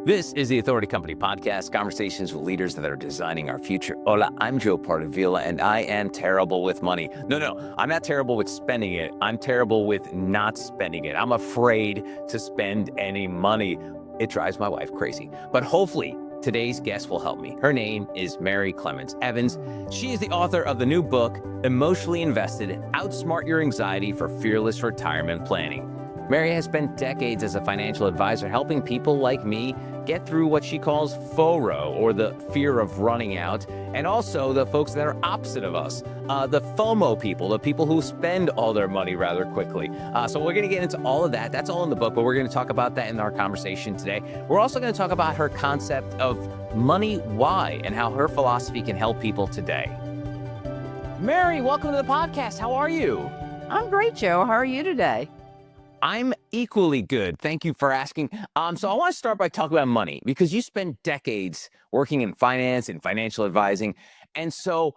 This is the Authority Company Podcast, conversations with leaders that are designing our future. Hola, I'm Joe Pardavila, and I am terrible with money. No, I'm not terrible with spending it. I'm terrible with not spending it. I'm afraid to spend any money. It drives my wife crazy. But hopefully, today's guest will help me. Her name is Mary Clements Evans. She is the author of the new book, Emotionally Invested, Outsmart Your Anxiety for Fearless Retirement Planning. Mary has spent decades as a financial advisor helping people like me get through what she calls FORO, or the fear of running out, and also the folks that are opposite of us, the FOMO people, the people who spend all their money rather quickly. So we're going to get into all of that. That's all in the book, but we're going to talk about that in our conversation today. We're also going to talk about her concept of money why and how her philosophy can help people today. Mary, welcome to the podcast. How are you? I'm great, Joe. How are you today? I'm equally good. Thank you for asking. So I want to start by talking about money, because you spent decades working in finance and financial advising. And so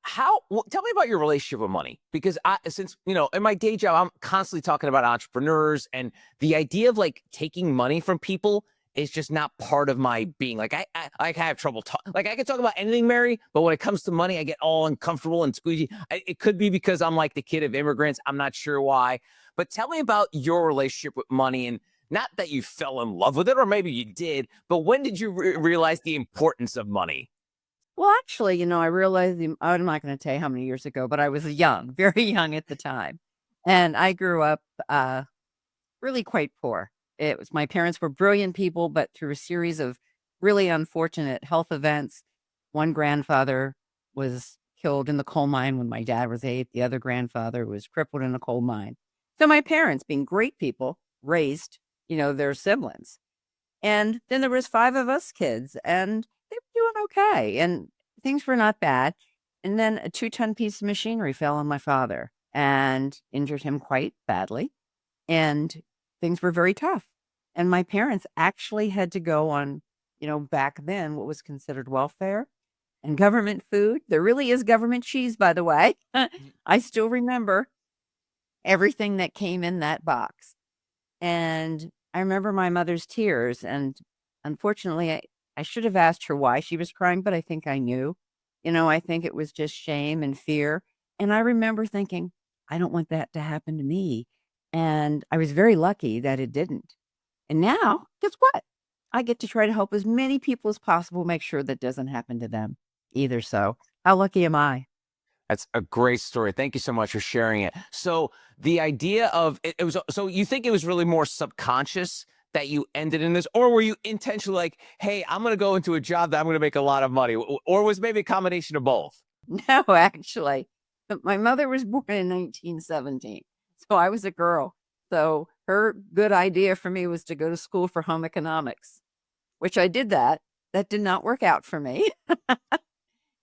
tell me about your relationship with money, because since in my day job, I'm constantly talking about entrepreneurs, and the idea of like taking money from people is just not part of my being. Like I have trouble I can talk about anything, Mary, but when it comes to money, I get all uncomfortable and squeegee. It could be because I'm like the kid of immigrants. I'm not sure why. But tell me about your relationship with money, and not that you fell in love with it, or maybe you did, but when did you realize the importance of money? Well, actually, I realized, I'm not going to tell you how many years ago, but I was young, very young at the time. And I grew up really quite poor. My parents were brilliant people, but through a series of really unfortunate health events, one grandfather was killed in the coal mine when my dad was 8. The other grandfather was crippled in a coal mine. So my parents, being great people, raised, their siblings. And then there was 5 of us kids, and they were doing okay, and things were not bad. And then a 2-ton piece of machinery fell on my father and injured him quite badly. And things were very tough. And my parents actually had to go on, back then, what was considered welfare and government food. There really is government cheese, by the way. I still remember everything that came in that box. And I remember my mother's tears. And unfortunately, I should have asked her why she was crying, but I think I knew. I think it was just shame and fear. And I remember thinking, I don't want that to happen to me. And I was very lucky that it didn't. And now, guess what? I get to try to help as many people as possible make sure that doesn't happen to them either. So how lucky am I? That's a great story. Thank you so much for sharing it. So the idea of it was, so you think it was really more subconscious that you ended in this, or were you intentionally like, hey, I'm going to go into a job that I'm going to make a lot of money, or was maybe a combination of both? No, actually, but my mother was born in 1917. So I was a girl. So her good idea for me was to go to school for home economics, which I did that. That did not work out for me.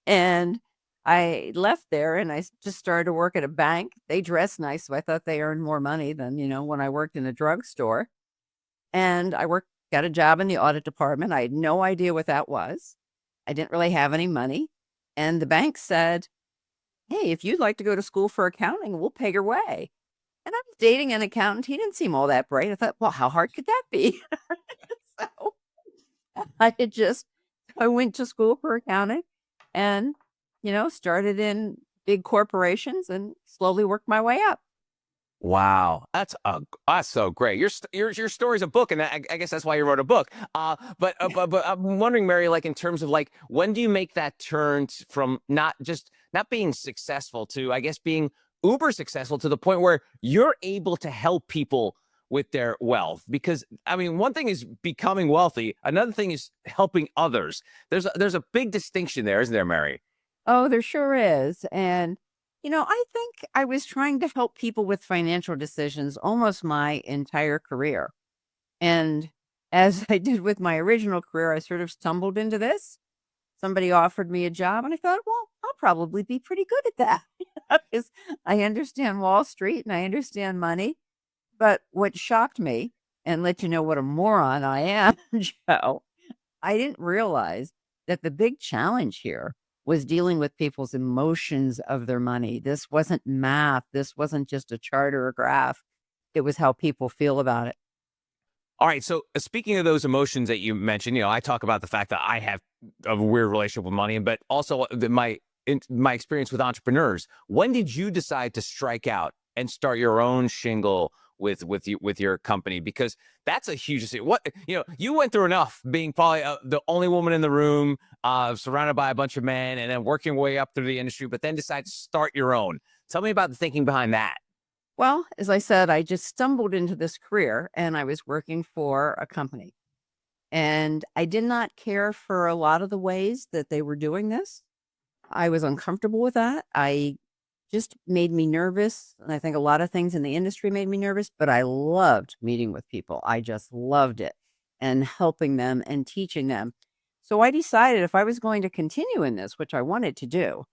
And I left there and I just started to work at a bank. They dressed nice, so I thought they earned more money than, when I worked in a drugstore. And got a job in the audit department. I had no idea what that was. I didn't really have any money. And the bank said, hey, if you'd like to go to school for accounting, we'll pay your way. And I was dating an accountant. He didn't seem all that bright. I thought, well, how hard could that be? So I went to school for accounting and, started in big corporations and slowly worked my way up. Wow, that's so great. Your story's a book, and I guess that's why you wrote a book. But I'm wondering, Mary, like in terms of like, when do you make that turn from not being successful to, I guess, being uber successful to the point where you're able to help people with their wealth? Because I mean, one thing is becoming wealthy, another thing is helping others. There's a big distinction there, isn't there, Mary? Oh, there sure is. And I think I was trying to help people with financial decisions almost my entire career. And as I did with my original career, I sort of stumbled into this. Somebody offered me a job and I thought, well, I'll probably be pretty good at that because I understand Wall Street and I understand money. But what shocked me and let you know what a moron I am, Joe, I didn't realize that the big challenge here was dealing with people's emotions of their money. This wasn't math. This wasn't just a chart or a graph. It was how people feel about it. All right. So speaking of those emotions that you mentioned, I talk about the fact that I have a weird relationship with money, but also my experience with entrepreneurs. When did you decide to strike out and start your own shingle with your company? Because that's a huge thing. What you went through enough being probably the only woman in the room, surrounded by a bunch of men, and then working way up through the industry, but then decide to start your own. Tell me about the thinking behind that. Well, as I said, I just stumbled into this career and I was working for a company. And I did not care for a lot of the ways that they were doing this. I was uncomfortable with that. I just made me nervous. And I think a lot of things in the industry made me nervous, but I loved meeting with people. I just loved it and helping them and teaching them. So I decided if I was going to continue in this, which I wanted to do,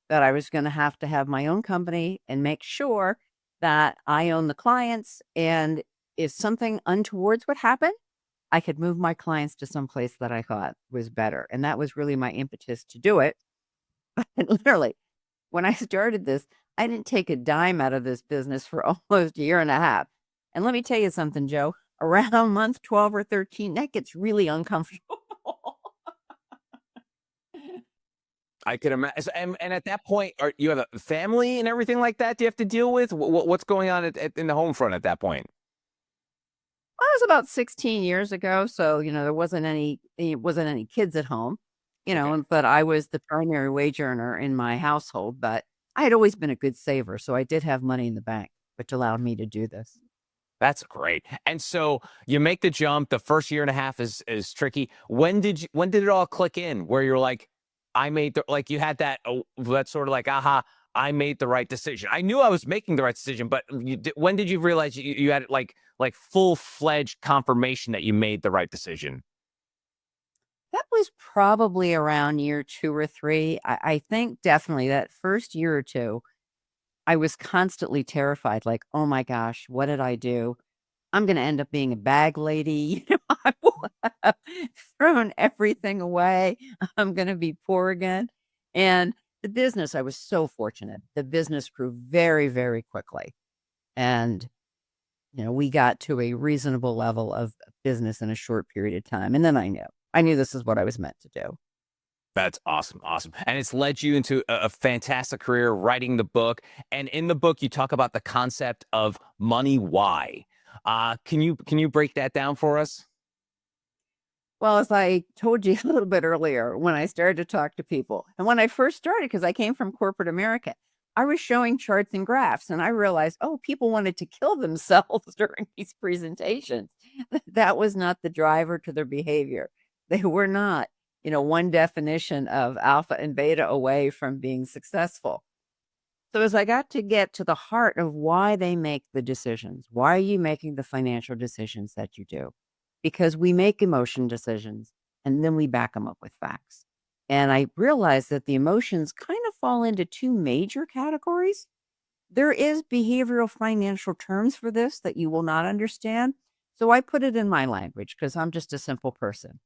that I was going to have my own company and make sure that I own the clients. And if something untowards would happen, I could move my clients to some place that I thought was better. And that was really my impetus to do it. And literally, when I started this, I didn't take a dime out of this business for almost a year and a half. And let me tell you something, Joe, around month 12 or 13, that gets really uncomfortable. I could imagine. And at that point, you have a family and everything like that? Do you have to deal with what's going on in the home front at that point? Well, it was about 16 years ago, so, there wasn't any kids at home, Okay. but I was the primary wage earner in my household, but I had always been a good saver, so I did have money in the bank, which allowed me to do this. That's great. And so you make the jump. The first year and a half is tricky. When did it all click in where you're like, I made like you had that sort of like, aha, I made the right decision. I knew I was making the right decision, but when did you realize you had like full-fledged confirmation that you made the right decision? That was probably around year 2 or 3. I think definitely that first year or 2, I was constantly terrified, like, "Oh my gosh, what did I do? I'm gonna end up being a bag lady." I will have thrown everything away. I'm gonna be poor again. And the business, I was so fortunate. The business grew very, very quickly. And, we got to a reasonable level of business in a short period of time. And then I knew. I knew this is what I was meant to do. That's awesome, awesome. And it's led you into a fantastic career writing the book. And in the book, you talk about the concept of money why. Can you break that down for us? Well, as I told you a little bit earlier, when I started to talk to people, and when I first started, because I came from corporate America, I was showing charts and graphs, and I realized, oh, people wanted to kill themselves during these presentations. That was not the driver to their behavior. They were not, one definition of alpha and beta away from being successful. So as I got to get to the heart of why they make the decisions, why are you making the financial decisions that you do? Because we make emotion decisions and then we back them up with facts. And I realized that the emotions kind of fall into two major categories. There is behavioral financial terms for this that you will not understand. So I put it in my language because I'm just a simple person.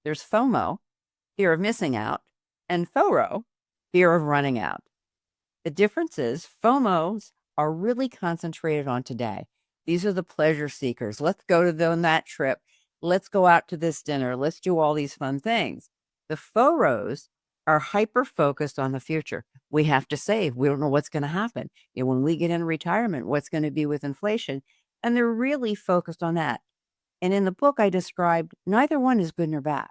There's FOMO, fear of missing out, and FORO, fear of running out. The difference is FOMOs are really concentrated on today. These are the pleasure seekers. Let's go to on that trip. Let's go out to this dinner. Let's do all these fun things. The FOROs are hyper focused on the future. We have to save. We don't know what's going to happen. When we get in retirement, what's going to be with inflation? And they're really focused on that. And in the book, I described neither one is good nor bad.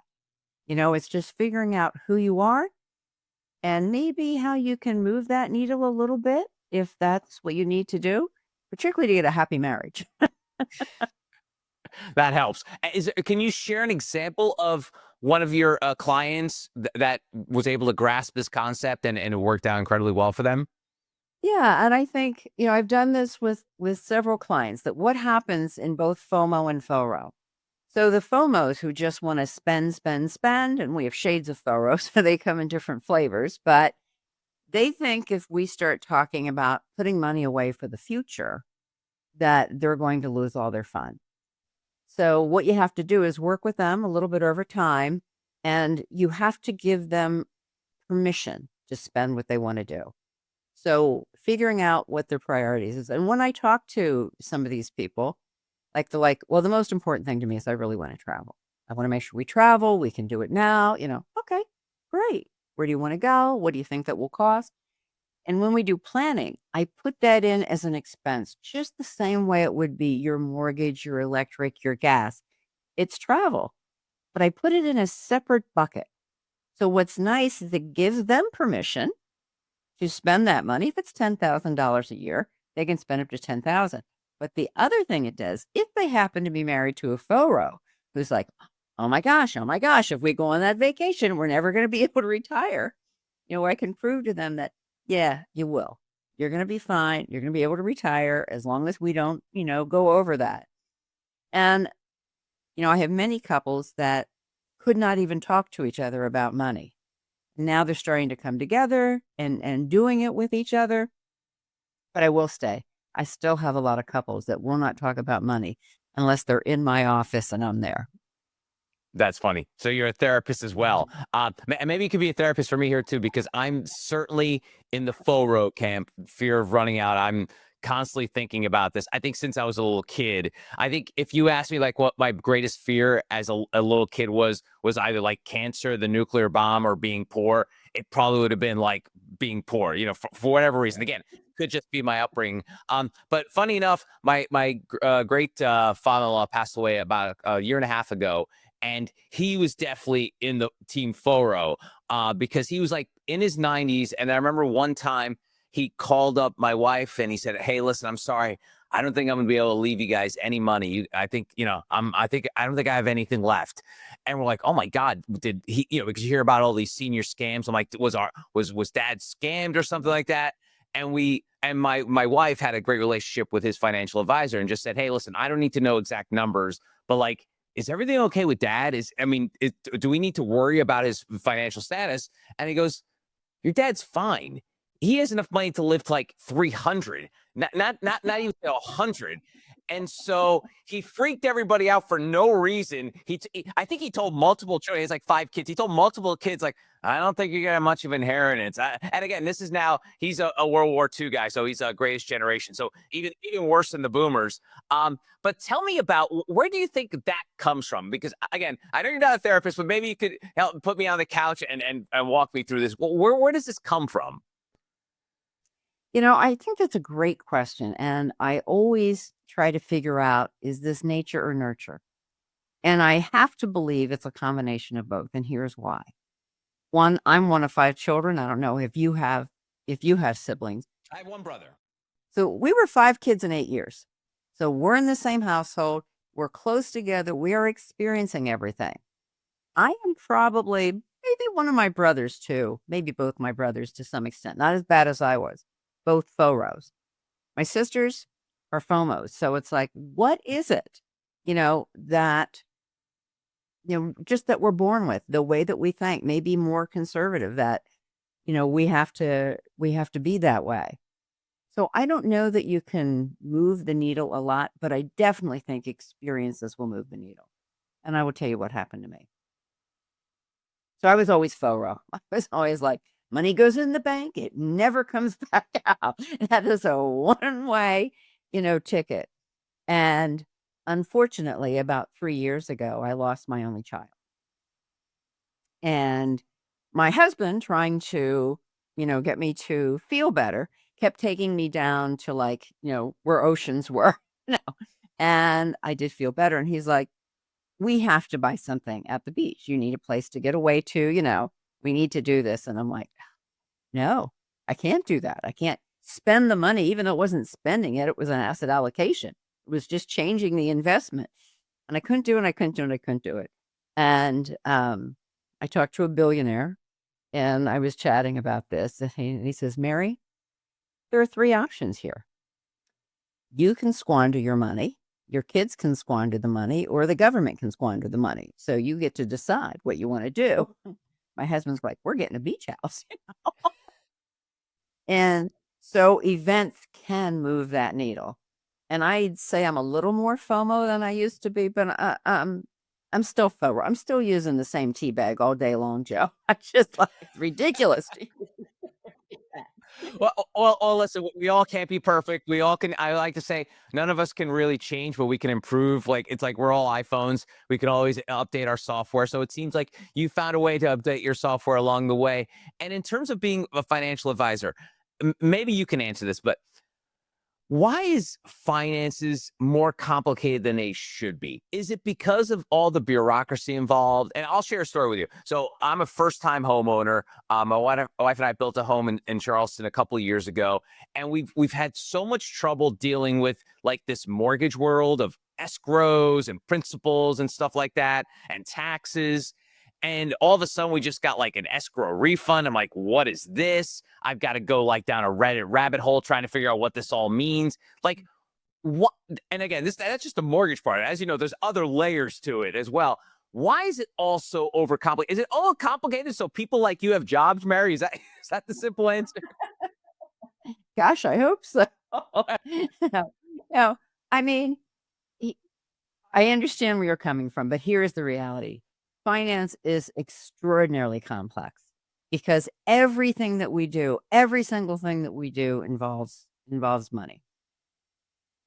It's just figuring out who you are and maybe how you can move that needle a little bit if that's what you need to do, particularly to get a happy marriage. That helps. Can you share an example of one of your clients that was able to grasp this concept and it worked out incredibly well for them? Yeah, and I think, I've done this with several clients that what happens in both FOMO and FORO. So the FOMOs who just want to spend, spend, spend, and we have shades of FORO, so they come in different flavors, but they think if we start talking about putting money away for the future, that they're going to lose all their fun. So what you have to do is work with them a little bit over time, and you have to give them permission to spend what they want to do. So figuring out what their priorities is. And when I talk to some of these people, Like, they're like, well, the most important thing to me is I really want to travel. I want to make sure we travel. We can do it now. Okay, great. Where do you want to go? What do you think that will cost? And when we do planning, I put that in as an expense, just the same way it would be your mortgage, your electric, your gas. It's travel, but I put it in a separate bucket. So what's nice is it gives them permission to spend that money. If it's $10,000 a year, they can spend up to 10,000. But the other thing it does, if they happen to be married to a FORO who's like, oh my gosh, if we go on that vacation, we're never going to be able to retire. I can prove to them that, yeah, you will. You're going to be fine. You're going to be able to retire as long as we don't, go over that. And, I have many couples that could not even talk to each other about money. Now they're starting to come together and doing it with each other. But I will say, I still have a lot of couples that will not talk about money unless they're in my office and I'm there. That's funny. So you're a therapist as well. And maybe you could be a therapist for me here too, because I'm certainly in the FORO camp, fear of running out. I'm constantly thinking about this. I think since I was a little kid, I think if you asked me like what my greatest fear as a little kid was either like cancer, the nuclear bomb, or being poor, it probably would have been like being poor, for whatever reason. Again, could just be my upbringing. But funny enough, my great father-in-law passed away about a year and a half ago. And he was definitely in the team FORO because he was like in his 90s. And I remember one time he called up my wife and he said, hey, listen, I'm sorry. I don't think I'm gonna be able to leave you guys any money. I think, I don't think I have anything left. And we're like, oh my God, did he, because you hear about all these senior scams. I'm like, was dad scammed or something like that? And my wife had a great relationship with his financial advisor and just said, hey, listen, I don't need to know exact numbers, but like, is everything okay with dad? Do we need to worry about his financial status? And he goes, your dad's fine. He has enough money to live to like 300, not even 100. And so he freaked everybody out for no reason. I think he told multiple children, he has like 5 kids. He told multiple kids, like, I don't think you got much of inheritance. And again, this is now, he's a World War II guy. So he's a greatest generation. So even worse than the boomers. But tell me about, where do you think that comes from? Because again, I know you're not a therapist, but maybe you could help put me on the couch and walk me through this. Where does this come from? I think that's a great question. And I always try to figure out, is this nature or nurture? And I have to believe it's a combination of both. And here's why. One, I'm one of 5 children. I don't know if you have siblings. I have one brother. So we were 5 kids in 8 years. So we're in the same household. We're close together. We are experiencing everything. I am probably maybe one of my brothers too, maybe both my brothers to some extent, not as bad as I was, both FOROs. My sisters are FOMOs. So it's like, what is it, that, just that we're born with, the way that we think, maybe more conservative, that, we have to be that way. So I don't know that you can move the needle a lot, but I definitely think experiences will move the needle. And I will tell you what happened to me. So I was always FORO. I was always like, money goes in the bank, it never comes back out. That is a one-way, ticket. And unfortunately, about 3 years ago, I lost my only child. And my husband, trying to, get me to feel better, kept taking me down to like, where oceans were, and I did feel better. And he's like, we have to buy something at the beach. You need a place to get away to, we need to do this. And I'm like, no, I can't do that. I can't spend the money, even though it wasn't spending it. It was an asset allocation. It was just changing the investment. And I couldn't do it. I couldn't do it. And I talked to a billionaire and I was chatting about this. And he says, Mary, there are 3 options here. You can squander your money. Your kids can squander the money, or the government can squander the money. So you get to decide what you want to do. My husband's like, we're getting a beach house. And so events can move that needle. And I'd say I'm a little more FOMO than I used to be, but I'm still FOMO. I'm still using the same tea bag all day long, Joe. I just like, it's ridiculous. Well, listen, we all can't be perfect. We all can. I like to say none of us can really change, but we can improve. Like it's like we're all iPhones. We can always update our software. So it seems like you found a way to update your software along the way. And in terms of being a financial advisor, maybe you can answer this, but why is finances more complicated than they should be? Is it because of all the bureaucracy involved? And I'll share a story with you. So I'm a first-time homeowner. My wife and I built a home in Charleston a couple of years ago, and we've had so much trouble dealing with like this mortgage world of escrows and principals and stuff like that, and taxes. And all of a sudden, we just got like an escrow refund. I'm like, what is this? I've got to go like down a Reddit rabbit hole trying to figure out what this all means. Like, what? And again, that's just the mortgage part. As you know, there's other layers to it as well. Why is it all so overcomplicated? Is it all complicated so people like you have jobs, Mary? Is that the simple answer? Gosh, I hope so. No, no, I mean, y I understand where you're coming from, but here is the reality. Finance is extraordinarily complex because everything that we do, every single thing that we do involves money.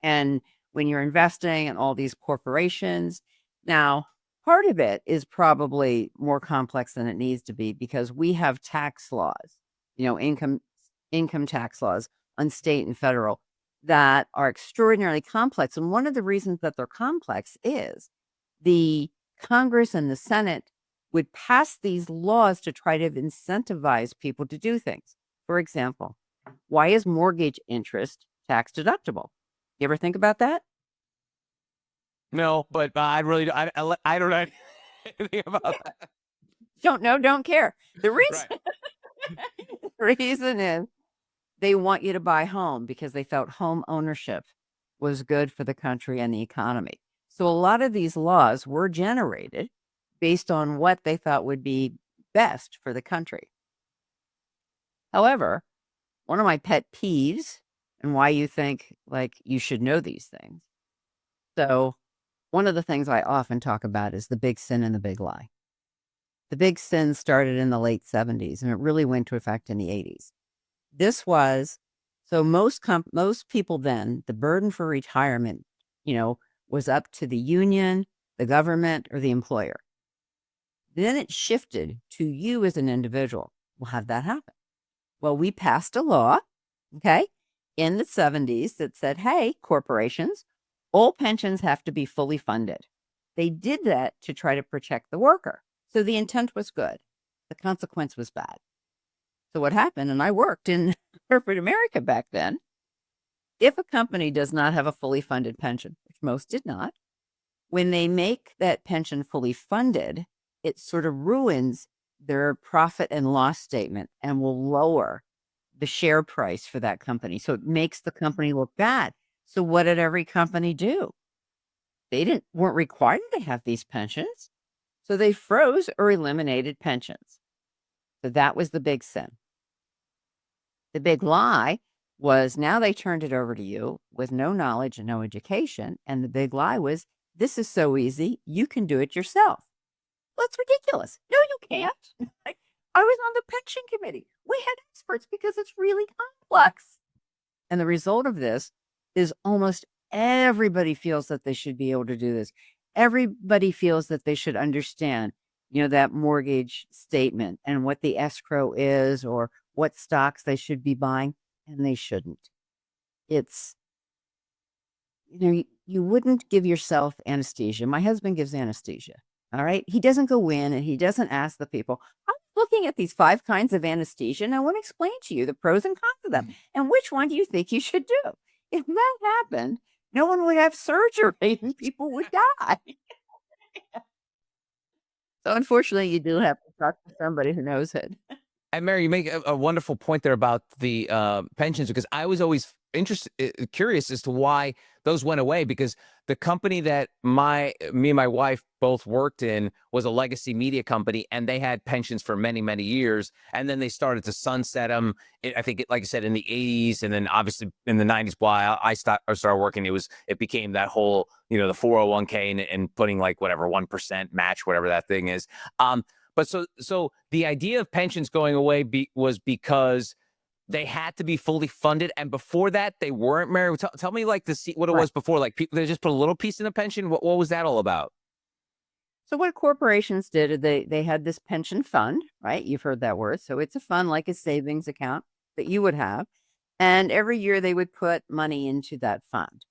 And when you're investing in all these corporations, now part of it is probably more complex than it needs to be because we have tax laws, income tax laws on state and federal that are extraordinarily complex. And one of the reasons that they're complex is the Congress and the Senate would pass these laws to try to incentivize people to do things. For example, why is mortgage interest tax deductible? You ever think about that? No, but I don't know anything about that. Don't know, don't care. The reason Right. the reason is they want you to buy a home because they felt home ownership was good for the country and the economy. So a lot of these laws were generated based on what they thought would be best for the country. However, one of my pet peeves and why you think like you should know these things. So one of the things I often talk about is the big sin and the big lie. The big sin started in the late 70s and it really went into effect in the 80s. This was so most people then, the burden for retirement, was up to the union, the government, or the employer. Then it shifted to you as an individual. Well, how'd that happen? Well, we passed a law, okay, in the 70s that said, hey, corporations, all pensions have to be fully funded. They did that to try to protect the worker. So the intent was good. The consequence was bad. So what happened, and I worked in corporate America back then, if a company does not have a fully funded pension, which most did not, when they make that pension fully funded, it sort of ruins their profit and loss statement and will lower the share price for that company. So it makes the company look bad. So what did every company do? They weren't required to have these pensions. So they froze or eliminated pensions. So that was the big sin. The big lie was now they turned it over to you with no knowledge and no education. And the big lie was, this is so easy, you can do it yourself. Well, that's ridiculous. No, you can't. I was on the pension committee. We had experts because it's really complex. And the result of this is almost everybody feels that they should be able to do this. Everybody feels that they should understand, that mortgage statement and what the escrow is or what stocks they should be buying, and they shouldn't. It's, you wouldn't give yourself anesthesia. My husband gives anesthesia. All right. He doesn't go in and he doesn't ask the people, I'm looking at these 5 kinds of anesthesia and I want to explain to you the pros and cons of them. And which one do you think you should do? If that happened, no one would have surgery and people would die. So unfortunately, you do have to talk to somebody who knows it. And Mary, you make a wonderful point there about the pensions, because I was always curious as to why those went away, because the company that me and my wife both worked in was a legacy media company, and they had pensions for many, many years. And then they started to sunset them. I think, like I said, in the 80s, and then obviously in the 90s, while I started working, it became that whole, the 401k and putting like whatever 1% match, whatever that thing is. But so the idea of pensions going away was because they had to be fully funded, and before that, they weren't, Mary? Tell me, like, what it Right. was before. Like, people, they just put a little piece in the pension. What was that all about? So what corporations did is they had this pension fund, right? You've heard that word. So it's a fund like a savings account that you would have. And every year they would put money into that fund.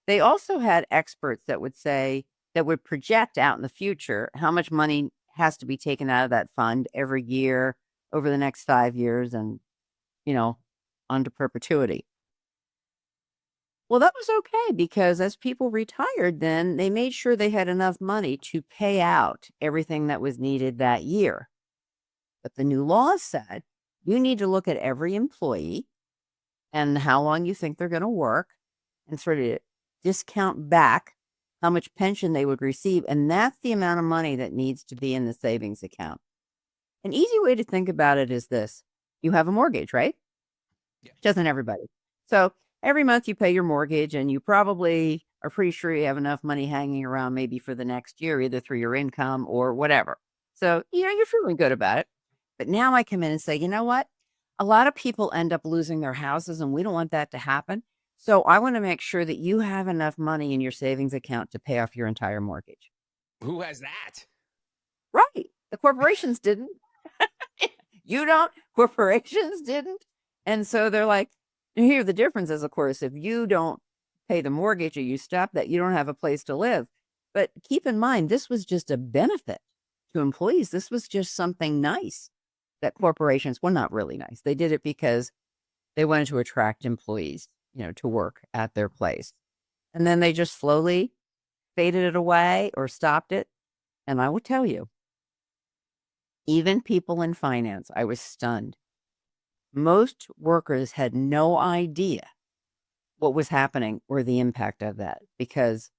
They also had experts that would say that would project out in the future how much money has to be taken out of that fund every year over the next 5 years and, you know, onto perpetuity. Well, that was okay because as people retired, then they made sure they had enough money to pay out everything that was needed that year. But the new law said you need to look at every employee and how long you think they're going to work and sort of discount back how much pension they would receive. And that's the amount of money that needs to be in the savings account. An easy way to think about it is this: you have a mortgage, right? Yeah. Doesn't everybody? So every month you pay your mortgage and you probably are pretty sure you have enough money hanging around maybe for the next year, either through your income or whatever. So, you're feeling good about it. But now I come in and say, you know what? A lot of people end up losing their houses and we don't want that to happen. So I want to make sure that you have enough money in your savings account to pay off your entire mortgage. Who has that? Right. The corporations didn't. You don't, corporations didn't. And so they're like, here, the difference is, of course, if you don't pay the mortgage or you stop that, you don't have a place to live. But keep in mind, this was just a benefit to employees. This was just something nice that corporations, well, not really nice. They did it because they wanted to attract employees, to work at their place. And then they just slowly faded it away or stopped it. And I will tell you, even people in finance, I was stunned. Most workers had no idea what was happening or the impact of that because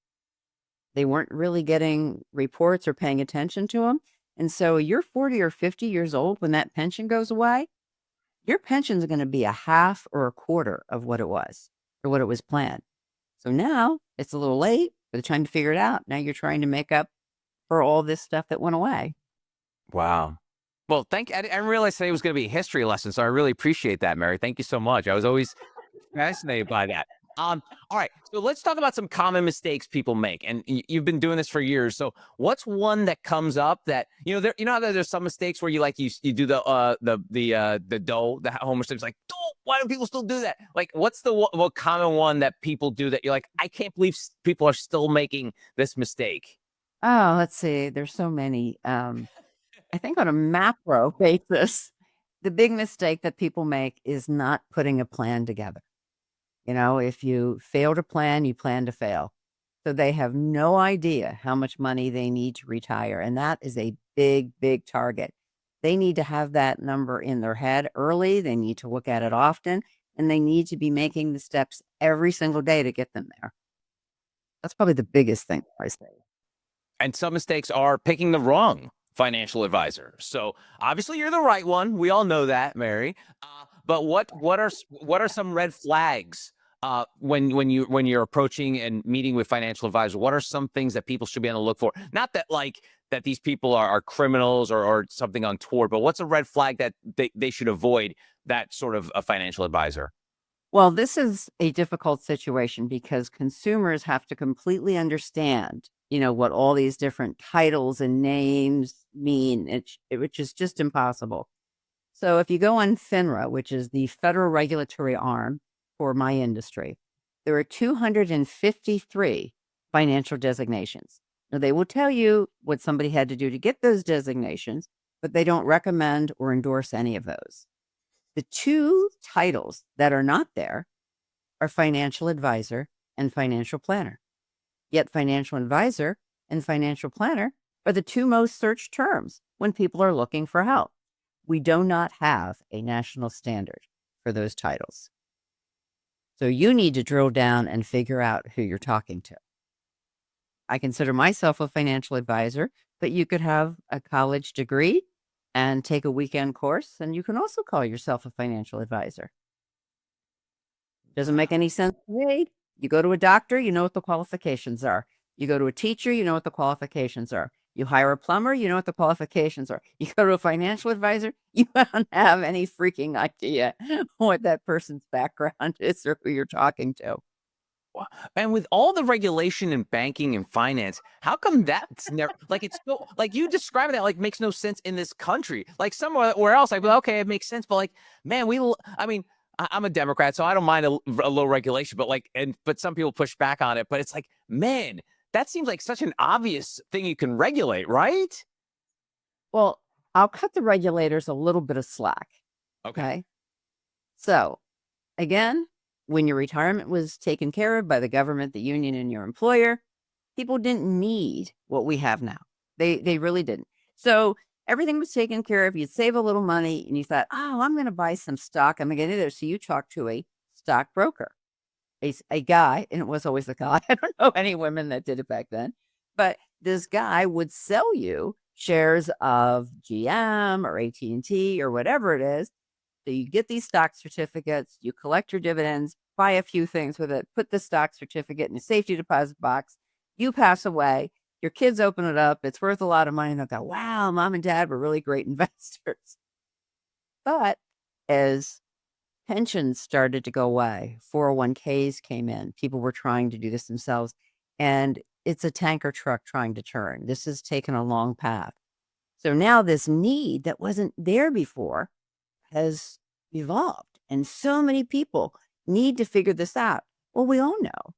they weren't really getting reports or paying attention to them. And so you're 40 or 50 years old when that pension goes away, your pension's going to be a half or a quarter of what it was or what it was planned. So now it's a little late by the time you figure it out. Now you're trying to make up for all this stuff that went away. Wow. Well, I didn't realize today was going to be a history lesson, so I really appreciate that, Mary. Thank you so much. I was always fascinated by that. All right, so let's talk about some common mistakes people make, and you've been doing this for years. So, what's one that comes up that how there's some mistakes where you do the dough, the homework stuff. It's like, why do people still do that? Like, what's the what common one that people do that you're like, I can't believe people are still making this mistake? Oh, let's see. There's so many. I think on a macro basis, the big mistake that people make is not putting a plan together. If you fail to plan, you plan to fail. So they have no idea how much money they need to retire. And that is a big, big target. They need to have that number in their head early. They need to look at it often, and they need to be making the steps every single day to get them there. That's probably the biggest thing I say. And some mistakes are picking the wrong financial advisor. So obviously you're the right one. We all know that, Mary. But what are some red flags when you're approaching and meeting with financial advisors? What are some things that people should be on the look for? Not that that these people are criminals or something untoward, but what's a red flag that they should avoid that sort of a financial advisor? Well, this is a difficult situation because consumers have to completely understand, what all these different titles and names mean, which is just impossible. So if you go on FINRA, which is the federal regulatory arm for my industry, there are 253 financial designations. Now, they will tell you what somebody had to do to get those designations, but they don't recommend or endorse any of those. The two titles that are not there are financial advisor and financial planner. Yet financial advisor and financial planner are the two most searched terms when people are looking for help. We do not have a national standard for those titles. So you need to drill down and figure out who you're talking to. I consider myself a financial advisor, but you could have a college degree and take a weekend course, and you can also call yourself a financial advisor. Doesn't make any sense to me. You go to a doctor, you know what the qualifications are. You go to a teacher, you know what the qualifications are. You hire a plumber, you know what the qualifications are. You go to a financial advisor, you don't have any freaking idea what that person's background is or who you're talking to. And with all the regulation in banking and finance, how come that's never like it's so like you describe that like makes no sense in this country? Like somewhere else, I'd be like, okay, it makes sense. But like, man, I mean, I'm a Democrat, so I don't mind a low regulation, but like, but some people push back on it. But it's like, man, that seems like such an obvious thing you can regulate, right? Well, I'll cut the regulators a little bit of slack. Okay. So again, when your retirement was taken care of by the government, the union, and your employer, people didn't need what we have now. They really didn't. So everything was taken care of. You'd save a little money and you thought, oh, I'm going to buy some stock. I'm going to get it. So you talked to a stockbroker, a guy, and it was always a guy. I don't know any women that did it back then, but this guy would sell you shares of GM or AT&T or whatever it is. So you get these stock certificates, you collect your dividends, buy a few things with it, put the stock certificate in a safety deposit box. You pass away, your kids open it up, it's worth a lot of money, and they'll go, wow, mom and dad were really great investors. But as pensions started to go away, 401ks came in, people were trying to do this themselves, and it's a tanker truck trying to turn. This has taken a long path. So now this need that wasn't there before has evolved, and so many people need to figure this out. Well, we all know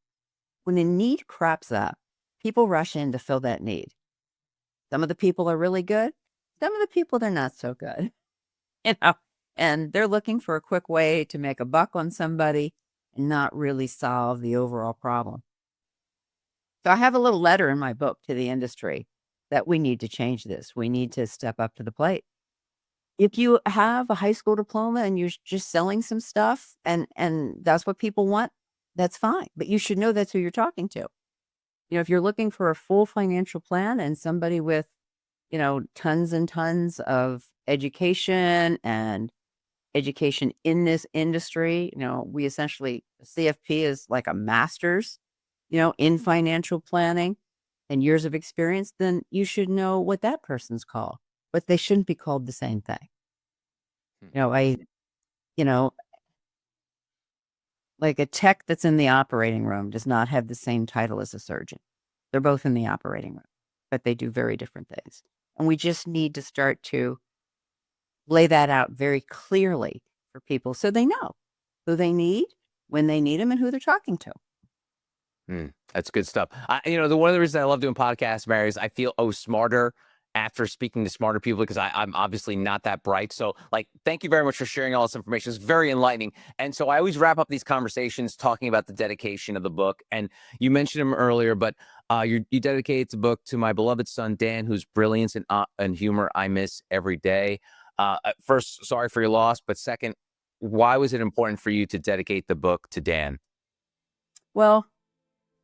when a need crops up, people rush in to fill that need. Some of the people are really good. Some of the people, they're not so good, and they're looking for a quick way to make a buck on somebody and not really solve the overall problem. So I have a little letter in my book to the industry that we need to change this. We need to step up to the plate. If you have a high school diploma and you're just selling some stuff and that's what people want, that's fine. But you should know that's who you're talking to. If you're looking for a full financial plan and somebody with, tons and tons of education and education in this industry, we essentially, CFP is like a master's, in financial planning and years of experience, then you should know what that person's called. But they shouldn't be called the same thing. Like a tech that's in the operating room does not have the same title as a surgeon. They're both in the operating room, but they do very different things. And we just need to start to lay that out very clearly for people so they know who they need, when they need them, and who they're talking to. That's good stuff. One of the reasons I love doing podcasts, Mary, is I feel smarter after speaking to smarter people because I'm obviously not that bright. So thank you very much for sharing all this information. It's very enlightening. And so I always wrap up these conversations talking about the dedication of the book. And you mentioned him earlier, but you dedicated the book to my beloved son, Dan, whose brilliance and humor I miss every day. First, sorry for your loss. But second, why was it important for you to dedicate the book to Dan? Well,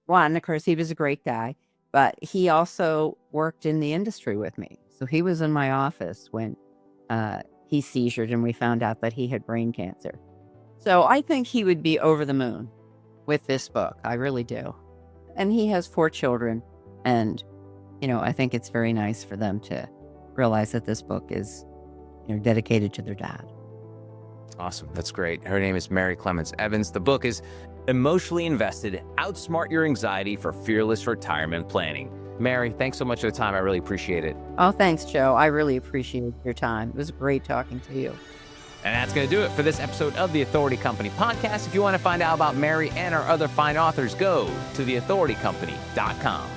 one, of course, he was a great guy. But he also worked in the industry with me. So he was in my office when he seizured and we found out that he had brain cancer. So I think he would be over the moon with this book. I really do. And he has 4 children. And, I think it's very nice for them to realize that this book is, dedicated to their dad. Awesome. That's great. Her name is Mary Clements Evans. The book is Emotionally Invested, Outsmart Your Anxiety for Fearless Retirement Planning. Mary, thanks so much for the time. I really appreciate it. Oh, thanks, Joe. I really appreciate your time. It was great talking to you. And that's going to do it for this episode of the Authority Company podcast. If you want to find out about Mary and our other fine authors, go to theauthoritycompany.com.